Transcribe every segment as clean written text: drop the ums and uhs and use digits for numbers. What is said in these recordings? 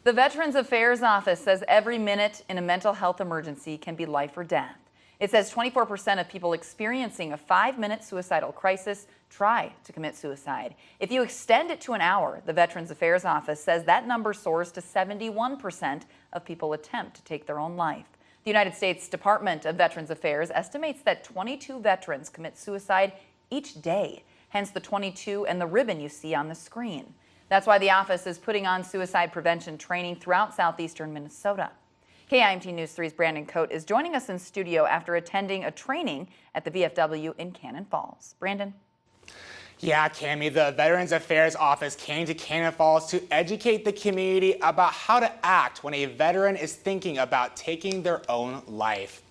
The Veterans Affairs Office says every minute in a mental health emergency can be life or death. It says 24% of people experiencing a 5-minute suicidal crisis try to commit suicide. If you extend it to an hour, the Veterans Affairs Office says that number soars to 71% of people attempt to take their own life. The United States Department of Veterans Affairs estimates that 22 veterans commit suicide each day, hence the 22 and the ribbon you see on the screen. That's why the office is putting on suicide prevention training throughout southeastern Minnesota. KIMT News 3's Brandon Cote is joining us in studio after attending a training at the VFW in Cannon Falls. Brandon. Yeah, Cammie, the Veterans Affairs Office came to Cannon Falls to educate the community about how to act when a veteran is thinking about taking their own life.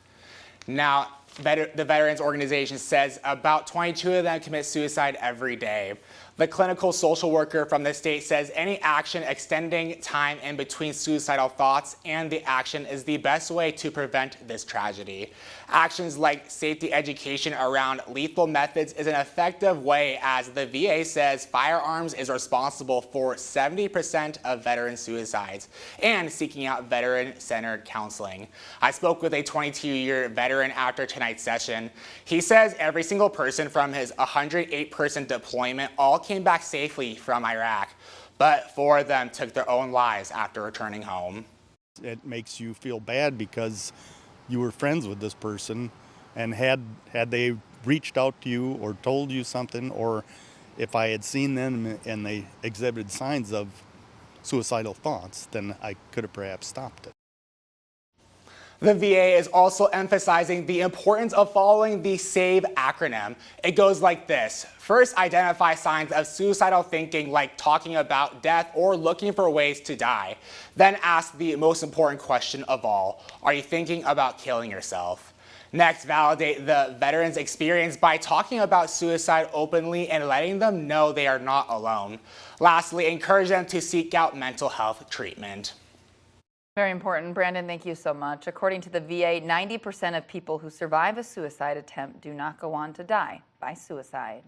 Now, the Veterans Organization says about 22 of them commit suicide every day. The clinical social worker from the state says any action extending time in between suicidal thoughts and the action is the best way to prevent this tragedy. Actions like safety education around lethal methods is an effective way, as the VA says firearms is responsible for 70% of veteran suicides, and seeking out veteran-centered counseling. I spoke with a 22-year veteran after tonight's session. He says every single person from his 108-person deployment all came back safely from Iraq, but 4 of them took their own lives after returning home. It makes you feel bad because you were friends with this person, and had they reached out to you or told you something, or if I had seen them and they exhibited signs of suicidal thoughts, then I could have perhaps stopped it. The VA is also emphasizing the importance of following the SAVE acronym. It goes like this. First, identify signs of suicidal thinking, like talking about death or looking for ways to die. Then ask the most important question of all. Are you thinking about killing yourself? Next, validate the veteran's experience by talking about suicide openly and letting them know they are not alone. Lastly, encourage them to seek out mental health treatment. Very important. Brandon, thank you so much. According to the VA, 90% of people who survive a suicide attempt do not go on to die by suicide.